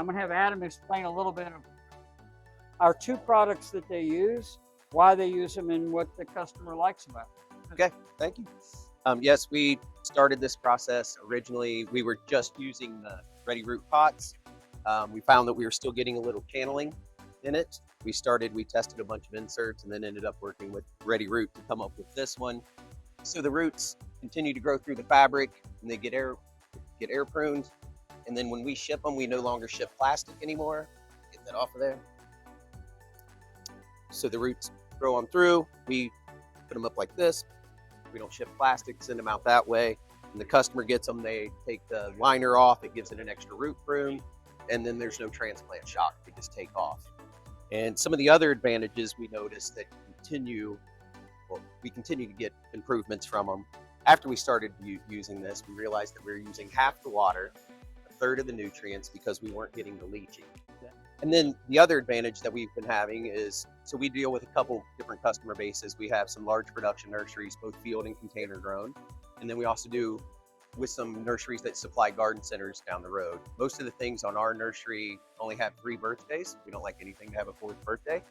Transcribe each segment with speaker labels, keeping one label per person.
Speaker 1: I'm going to have Adam explain a little bit of our two products that they use, why they use them, and what the customer likes about it.
Speaker 2: Okay, thank you. Yes, we started this process. Originally, we were just using the RediRoot pots. We found that we were still getting a little channeling in it. We tested a bunch of inserts and then ended up working with RediRoot to come up with this one. So the roots continue to grow through the fabric and they get air pruned. And then when we ship them, we no longer ship plastic anymore. Get that off of there. So the roots grow on through. We put them up like this. We don't ship plastic, send them out that way. When the customer gets them, they take the liner off. It gives it an extra root prune. And then there's no transplant shock. They just take off. And some of the other advantages we noticed that we continue to get improvements from them. After we started using this, we realized that we were using half the water, a third of the nutrients because we weren't getting the leaching. And then the other advantage that we've been having is, so we deal with a couple different customer bases. We have some large production nurseries, both field and container grown. And then we also do with some nurseries that supply garden centers down the road. Most of the things on our nursery only have 3 birthdays. We don't like anything to have a 4th birthday.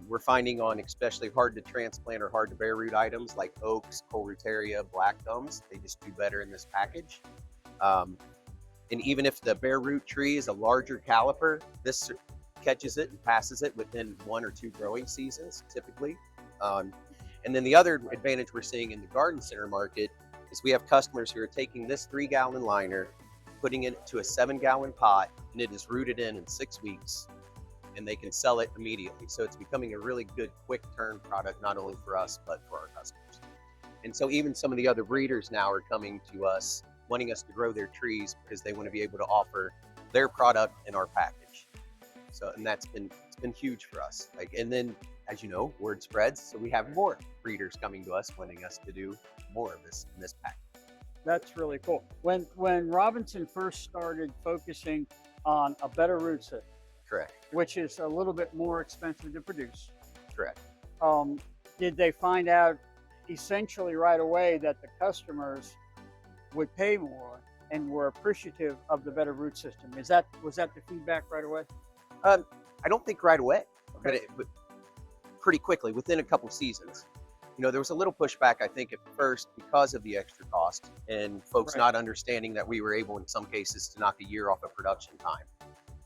Speaker 2: We're finding on especially hard to transplant or hard to bare root items like oaks, Coleruteria, black gums, they just do better in this package. And even if the bare root tree is a larger caliper, this catches it and passes it within 1 or 2 growing seasons, typically. And then the other advantage we're seeing in the garden center market is we have customers who are taking this 3-gallon liner, putting it to a 7-gallon pot, and it is rooted in 6 weeks, and they can sell it immediately. So it's becoming a really good quick turn product, not only for us, but for our customers. And so even some of the other breeders now are coming to us, wanting us to grow their trees because they want to be able to offer their product in our package. So, and it's been huge for us. And then, as you know, word spreads, so we have more breeders coming to us, wanting us to do more of this in this package.
Speaker 1: That's really cool. When Robinson first started focusing on a better root system,
Speaker 2: correct,
Speaker 1: which is a little bit more expensive to produce,
Speaker 2: correct,
Speaker 1: did they find out essentially right away that the customers would pay more and were appreciative of the better root system? Was that the feedback right away?
Speaker 2: I don't think right away,
Speaker 1: okay.
Speaker 2: but pretty quickly, within a couple seasons. You know, there was a little pushback, I think, at first because of the extra cost and folks
Speaker 1: right.
Speaker 2: not understanding that we were able, in some cases, to knock a year off of production time.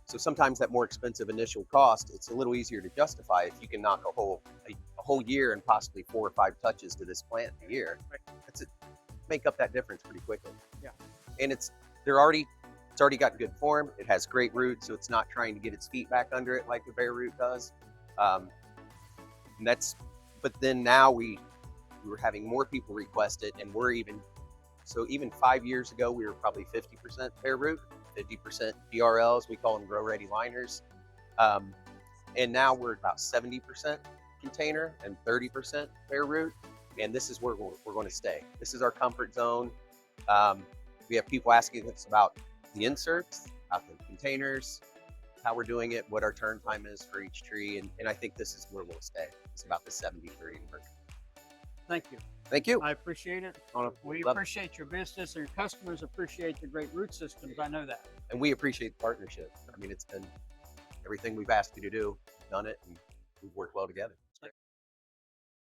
Speaker 2: So sometimes that more expensive initial cost, it's a little easier to justify if you can knock a whole year and possibly 4 or 5 touches to this plant a year.
Speaker 1: Right.
Speaker 2: Make up that difference pretty quickly.
Speaker 1: Yeah.
Speaker 2: And it's already got good form. It has great roots, so it's not trying to get its feet back under it like the bare root does. But then now we were having more people request it, and even 5 years ago we were probably 50% bare root, 50% DRLs. We call them grow ready liners, and now we're about 70% container and 30% bare root. And this is where we're going to stay. This is our comfort zone. We have people asking us about the inserts, about the containers, how we're doing it, what our turn time is for each tree. And I think this is where we'll stay. It's about the 70-30.
Speaker 1: Thank you.
Speaker 2: Thank you.
Speaker 1: I appreciate it. We appreciate your business, and your customers appreciate the great root systems. I know that.
Speaker 2: And we appreciate the partnership. I mean, it's been everything we've asked you to do, you've done it, and we've worked well together.